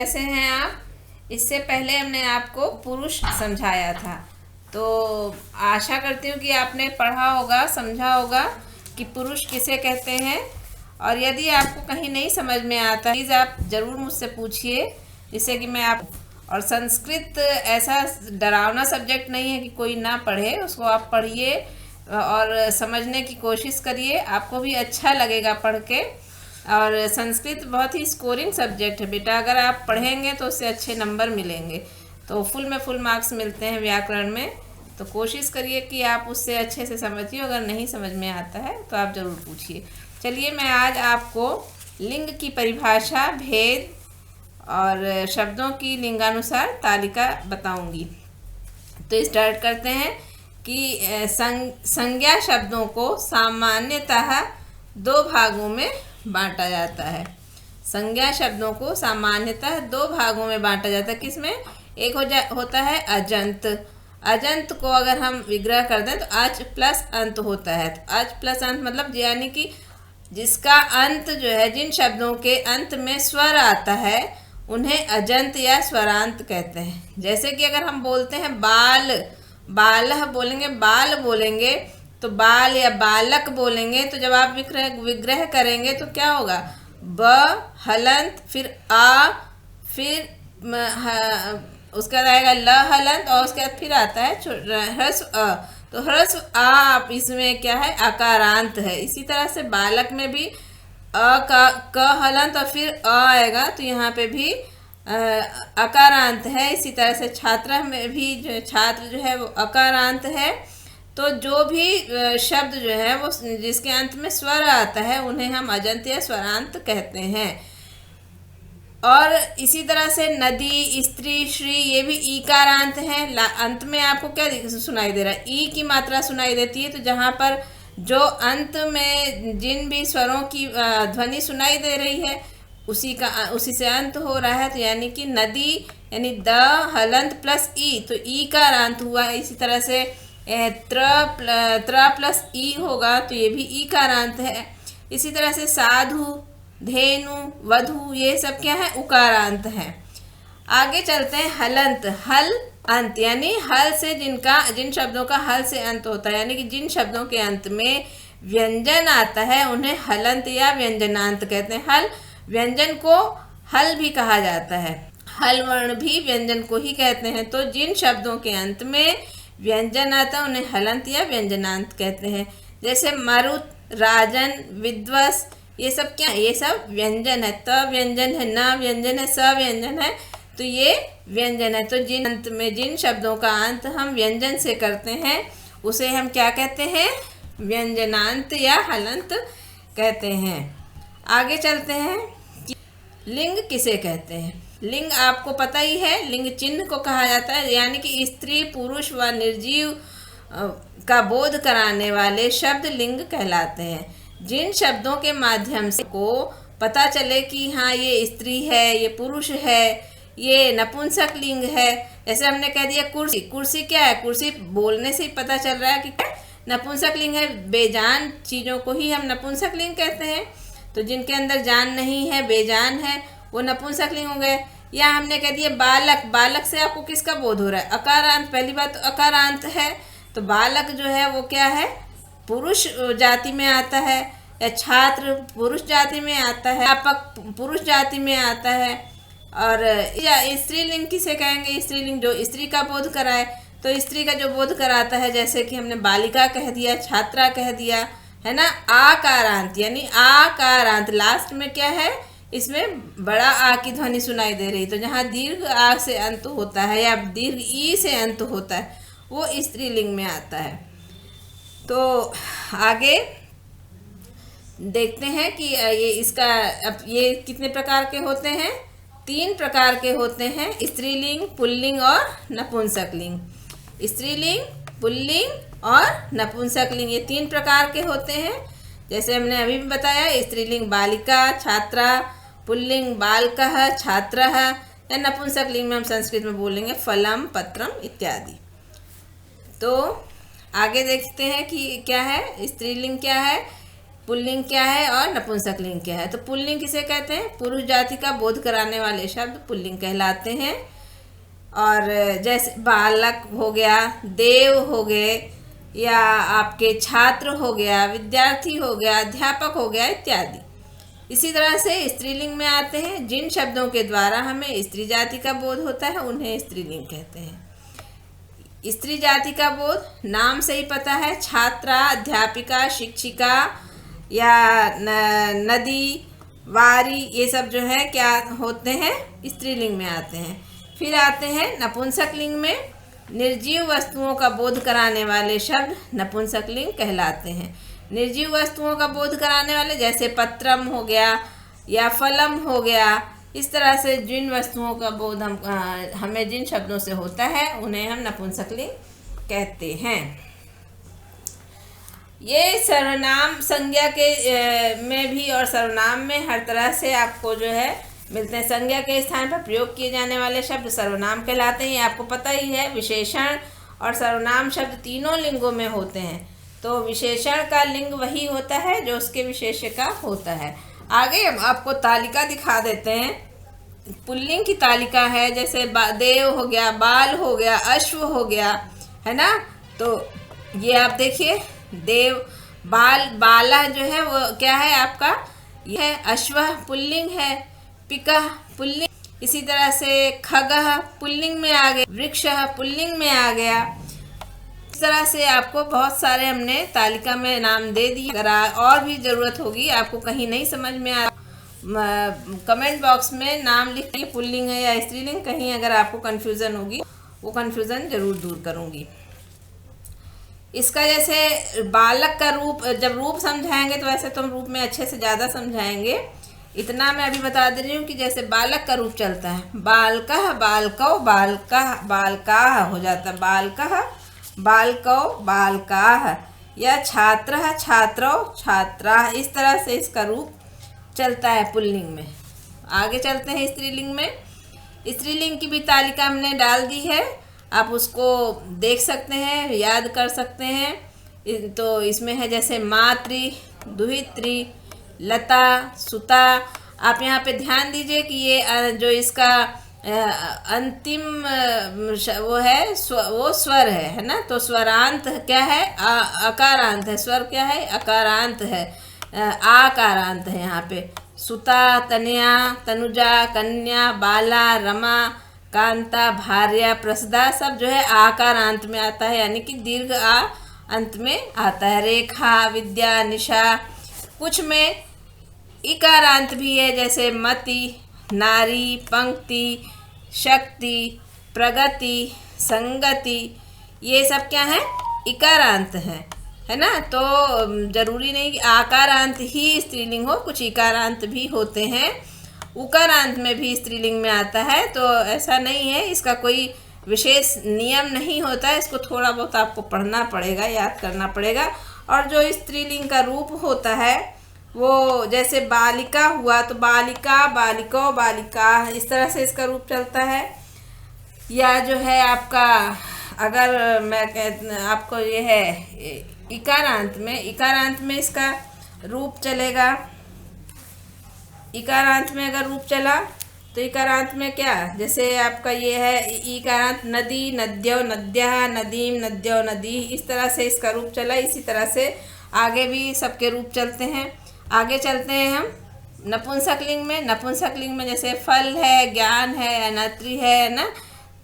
कैसे हैं आप। इससे पहले हमने आपको पुरुष समझाया था, तो आशा करती हूँ कि आपने पढ़ा होगा, समझा होगा कि पुरुष किसे कहते हैं। और यदि आपको कहीं नहीं समझ में आता, प्लीज़ आप ज़रूर मुझसे पूछिए, जिससे कि मैं आप। और संस्कृत ऐसा डरावना सब्जेक्ट नहीं है कि कोई ना पढ़े, उसको आप पढ़िए और समझने की कोशिश करिए, आपको भी अच्छा लगेगा पढ़ के। और संस्कृत बहुत ही स्कोरिंग सब्जेक्ट है बेटा, अगर आप पढ़ेंगे तो उससे अच्छे नंबर मिलेंगे, तो फुल में फुल मार्क्स मिलते हैं व्याकरण में। तो कोशिश करिए कि आप उससे अच्छे से समझिए, अगर नहीं समझ में आता है तो आप ज़रूर पूछिए। चलिए, मैं आज आपको लिंग की परिभाषा, भेद और शब्दों की लिंगानुसार तालिका बताऊंगी। तो स्टार्ट करते हैं कि संज्ञा शब्दों को सामान्यतः दो भागों में बांटा जाता है। संज्ञा शब्दों को सामान्यतः दो भागों में बांटा जाता है। किसमें? एक होता है अजंत। अजंत को अगर हम विग्रह कर दें तो अच प्लस अंत होता है। तो अच प्लस अंत मतलब यानी कि जिसका अंत जो है, जिन शब्दों के अंत में स्वर आता है उन्हें अजंत या स्वरांत कहते हैं। जैसे कि अगर हम बोलते हैं बाल, बालह बोलेंगे, बाल बोलेंगे, तो बाल या बालक बोलेंगे, तो जब आप विग्रह करेंगे तो क्या होगा? ब हलंत, फिर आ, फिर उसके बाद आएगा ल हलंत, और उसके बाद फिर आता है ह्रस्व अ। तो ह्रस्व आ आप इसमें क्या है? अकारांत है। इसी तरह से बालक में भी अ का क हलंत और फिर अ आएगा, तो यहाँ पे भी अकारांत है। इसी तरह से छात्र में भी जो छात्र जो है वो अकारांत है। तो जो भी शब्द जो है वो जिसके अंत में स्वर आता है उन्हें हम अजंत या स्वरांत कहते हैं। और इसी तरह से नदी, स्त्री, श्री, ये भी ईकारांत हैं। अंत में आपको क्या सुनाई दे रहा है? ई की मात्रा सुनाई देती है। तो जहाँ पर जो अंत में जिन भी स्वरों की ध्वनि सुनाई दे रही है उसी से अंत हो रहा है, तो यानी कि नदी यानी द हलंत प्लस ई, तो ईकारांत हुआ। इसी तरह से त्र प्लस ई होगा, तो ये भी ईकारांत है। इसी तरह से साधु, धेनु, वधु, ये सब क्या है? उकारांत है। आगे चलते हैं हलंत। हल अंत यानी हल से जिन शब्दों का हल से अंत होता है, यानी कि जिन शब्दों के अंत में व्यंजन आता है उन्हें हलंत या व्यंजनांत कहते हैं। हल व्यंजन को हल भी कहा जाता है, हल वर्ण भी व्यंजन को ही कहते हैं। तो जिन शब्दों के अंत में व्यंजन आता है उन्हें हलंत या व्यंजनांत कहते हैं। जैसे मरुत, राजन, विद्वस, ये सब क्या है? ये सब व्यंजन है। त व्यंजन है, न व्यंजन है, स व्यंजन है, तो ये व्यंजन है। तो जिन अंत में जिन शब्दों का अंत हम व्यंजन से करते हैं उसे हम क्या कहते हैं? व्यंजनांत या हलंत कहते हैं। आगे चलते हैं कि लिंग किसे कहते हैं। लिंग आपको पता ही है, लिंग चिन्ह को कहा जाता है, यानी कि स्त्री, पुरुष व निर्जीव का बोध कराने वाले शब्द लिंग कहलाते हैं। जिन शब्दों के माध्यम से को पता चले कि हाँ ये स्त्री है, ये पुरुष है, ये नपुंसक लिंग है। जैसे हमने कह दिया कुर्सी, कुर्सी क्या है? कुर्सी बोलने से ही पता चल रहा है कि क्या नपुंसक लिंग है। बेजान चीज़ों को ही हम नपुंसक लिंग कहते हैं। तो जिनके अंदर जान नहीं है, बेजान है, वो नपुंसक लिंग हो गए। या हमने कह दिया बालक, बालक से आपको किसका बोध हो रहा है? अकारांत। पहली बात तो अकारांत है, तो बालक जो है वो क्या है? पुरुष जाति में आता है। या छात्र पुरुष जाति में आता है, अध्यापक पुरुष जाति में आता है। और या स्त्रीलिंग किसे कहेंगे? स्त्रीलिंग जो स्त्री का बोध कराए, तो स्त्री का जो बोध कराता है, जैसे कि हमने बालिका कह दिया, छात्रा कह दिया, है ना। आकारांत यानी आकारांत, लास्ट में क्या है? इसमें बड़ा आ की ध्वनि सुनाई दे रही, तो जहाँ दीर्घ आ से अंत होता है या दीर्घ ई से अंत होता है वो स्त्रीलिंग में आता है। तो आगे देखते हैं कि अब ये कितने प्रकार के होते हैं? 3 प्रकार के होते हैं, स्त्रीलिंग, पुल्लिंग और नपुंसक लिंग। स्त्रीलिंग, पुल्लिंग और नपुंसक लिंग, ये 3 प्रकार के होते हैं। जैसे हमने अभी भी बताया, स्त्रीलिंग बालिका, छात्रा, पुल्लिंग बालकः, छात्रः, या नपुंसक लिंग में हम संस्कृत में बोलेंगे फलम, पत्रम इत्यादि। तो आगे देखते हैं कि क्या है स्त्रीलिंग क्या है। पुल्लिंग क्या है और नपुंसकलिंग क्या है। तो पुल्लिंग किसे कहते हैं? पुरुष जाति का बोध कराने वाले शब्द पुल्लिंग कहलाते हैं। और जैसे बालक हो गया, देव हो गए, या आपके छात्र हो गया, विद्यार्थी हो गया, अध्यापक हो गया इत्यादि। इसी तरह से स्त्रीलिंग में आते हैं। जिन शब्दों के द्वारा हमें स्त्री जाति का बोध होता है उन्हें स्त्रीलिंग कहते हैं। स्त्री जाति का बोध नाम से ही पता है। छात्रा, अध्यापिका, शिक्षिका या नदी, वारी, ये सब जो है क्या होते हैं? स्त्रीलिंग में आते हैं। फिर आते हैं नपुंसकलिंग में। निर्जीव वस्तुओं का बोध कराने वाले शब्द नपुंसकलिंग कहलाते हैं। निर्जीव वस्तुओं का बोध कराने वाले जैसे पत्रम हो गया या फलम हो गया, इस तरह से जिन वस्तुओं का बोध हमें जिन शब्दों से होता है उन्हें हम नपुंसकलिंग कहते हैं। ये सर्वनाम संज्ञा के में भी और सर्वनाम में हर तरह से आपको जो है मिलते हैं। संज्ञा के स्थान पर प्रयोग किए जाने वाले शब्द सर्वनाम कहलाते हैं। ये आपको पता ही है। विशेषण और सर्वनाम शब्द तीनों लिंगों में होते हैं। तो विशेषण का लिंग वही होता है जो उसके विशेष्य का होता है। आगे हम आपको तालिका दिखा देते हैं। पुल्लिंग की तालिका है, जैसे देव हो गया, बाल हो गया, अश्व हो गया, है ना। तो ये आप देखिए, देव, बाल, बाला जो है वो क्या है आपका? यह अश्व पुल्लिंग है। पिका पुल्लिंग। इसी तरह से खगः पुल्लिंग में आ गया, वृक्षः पुल्लिंग में आ गया। इस तरह से आपको बहुत सारे हमने तालिका में नाम दे दिए। अगर और भी ज़रूरत होगी, आपको कहीं नहीं समझ में आ, कमेंट बॉक्स में नाम लिखिए, पुल्लिंग है या स्त्रीलिंग। कहीं अगर आपको कन्फ्यूज़न होगी वो कन्फ्यूज़न ज़रूर दूर करूँगी। इसका जैसे बालक का रूप, जब रूप समझाएंगे तो वैसे तो हम रूप में अच्छे से ज़्यादा समझाएंगे। इतना मैं अभी बता दे रही हूँ कि जैसे बालक का रूप चलता है, बालकः, बालकौ, बालकः, बालकाः हो जाता है, बालकः, बालकौ, बालकाः, या छात्रः, छात्रौ, छात्राः। इस तरह से इसका रूप चलता है पुल्लिंग में। आगे चलते हैं स्त्रीलिंग में। स्त्रीलिंग की भी तालिका हमने डाल दी है, आप उसको देख सकते हैं, याद कर सकते हैं। तो इसमें है जैसे मातृ, दुहित्री, लता, सुता। आप यहाँ पे ध्यान दीजिए कि ये जो इसका अंतिम वो है वो स्वर है ना। तो स्वरांत क्या है? अकारांत है। स्वर क्या है? अकारांत है, आकारांत है। यहाँ पे सुता, तनया, तनुजा, कन्या, बाला, रमा, कांता, भार्या, प्रसदा सब जो है आकारांत में आता है, यानी कि दीर्घ आ अंत में आता है। रेखा, विद्या, निशा। कुछ में इकारांत भी है, जैसे मति, नारी, पंक्ति, शक्ति, प्रगति, संगति। ये सब क्या है? इकारांत है ना। तो जरूरी नहीं कि आकारांत ही स्त्रीलिंग हो, कुछ इकारांत भी होते हैं। उकारांत में भी स्त्रीलिंग में आता है। तो ऐसा नहीं है, इसका कोई विशेष नियम नहीं होता है। इसको थोड़ा बहुत आपको पढ़ना पड़ेगा, याद करना पड़ेगा। और जो स्त्रीलिंग का रूप होता है वो जैसे बालिका हुआ तो बालिका, बालिको, बालिका, इस तरह से इसका रूप चलता है। या जो है आपका, अगर मैं आपको ये है इकारांत में इसका रूप चलेगा। इकारांत में अगर रूप चला तो इकारांत में क्या, जैसे आपका ये है इकारांत, नदी, नद्यो, नद्यः, नदीम, नद्यो, नदी। इस तरह से इसका रूप चला। इसी तरह से आगे भी सबके रूप चलते हैं। आगे चलते हैं हम नपुंसकलिंग में। नपुंसकलिंग में जैसे फल है, ज्ञान है, अनत्री है ना।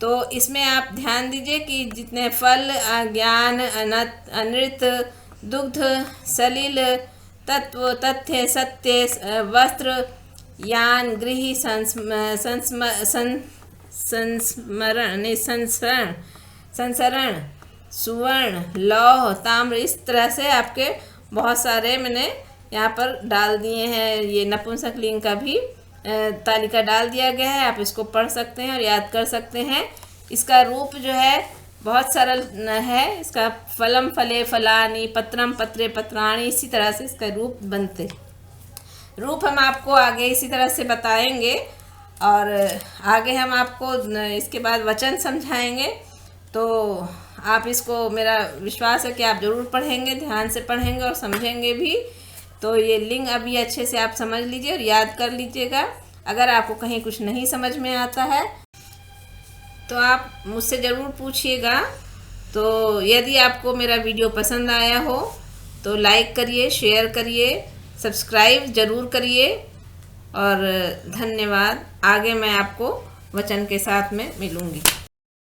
तो इसमें आप ध्यान दीजिए कि जितने फल, ज्ञान, अनृत, दुग्ध, सलिल, तत्व, तथ्य, सत्य, वस्त्र, यान, गृह, संसरण, सुवर्ण, लौह, ताम्र। इस तरह से आपके बहुत सारे मैंने यहाँ पर डाल दिए हैं। ये नपुंसकलिंग का भी तालिका डाल दिया गया है। आप इसको पढ़ सकते हैं और याद कर सकते हैं। इसका रूप जो है बहुत सरल है। इसका फलम, फले, फलानी, पत्रम, पत्रे, पत्राणी, इसी तरह से इसका रूप बनते। रूप हम आपको आगे इसी तरह से बताएंगे। और आगे हम आपको इसके बाद वचन समझाएंगे। तो आप इसको, मेरा विश्वास है कि आप ज़रूर पढ़ेंगे, ध्यान से पढ़ेंगे और समझेंगे भी। तो ये लिंग अभी अच्छे से आप समझ लीजिए और याद कर लीजिएगा। अगर आपको कहीं कुछ नहीं समझ में आता है तो आप मुझसे ज़रूर पूछिएगा। तो यदि आपको मेरा वीडियो पसंद आया हो तो लाइक करिए, शेयर करिए, सब्सक्राइब ज़रूर करिए और धन्यवाद। आगे मैं आपको वचन के साथ में मिलूँगी।